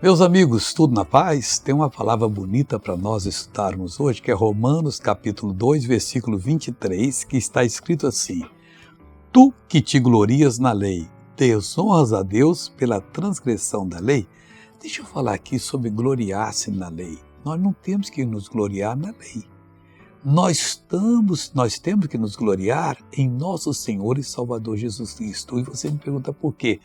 Meus amigos, tudo na paz? Tem uma palavra bonita para nós estudarmos hoje, que é Romanos capítulo 2, versículo 23, que está escrito assim: Tu que te glorias na lei, desonras a Deus pela transgressão da lei? Deixa eu falar aqui sobre gloriar-se na lei. Nós não temos que nos gloriar na lei. Nós temos que nos gloriar em nosso Senhor e Salvador Jesus Cristo. E você me pergunta por quê?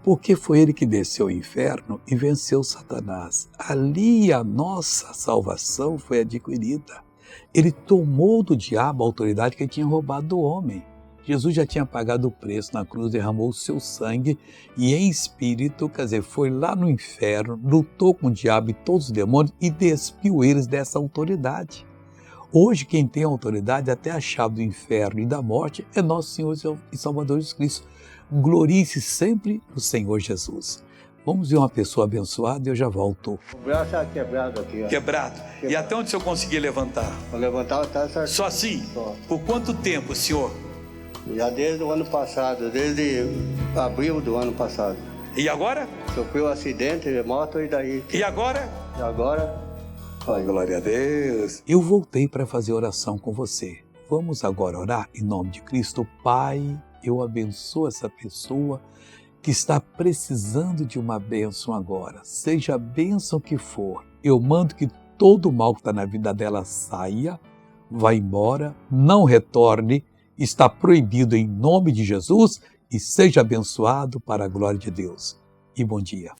Porque foi Ele que desceu ao inferno e venceu Satanás. Ali a nossa salvação foi adquirida. Ele tomou do diabo a autoridade que ele tinha roubado do homem. Jesus já tinha pagado o preço na cruz, derramou o seu sangue e em espírito, quer dizer, foi lá no inferno, lutou com o diabo e todos os demônios e despiu eles dessa autoridade. Hoje, quem tem autoridade até a chave do inferno e da morte é nosso Senhor e Salvador Jesus Cristo. Glorie-se sempre no Senhor Jesus. Vamos ver uma pessoa abençoada e eu já volto. O braço está quebrado aqui, ó. Quebrado. E até onde o senhor conseguir levantar? Para levantar está certo. Só assim? Só. Por quanto tempo, senhor? Já desde o ano passado, desde abril do ano passado. E agora? Sofreu um acidente de moto e daí. E agora? E agora? Ai, glória a Deus. Eu voltei para fazer oração com você. Vamos agora orar em nome de Cristo. Pai, eu abençoo essa pessoa que está precisando de uma bênção agora. Seja a bênção que for, eu mando que todo o mal que está na vida dela saia, vá embora, não retorne, está proibido em nome de Jesus e seja abençoado para a glória de Deus. E bom dia.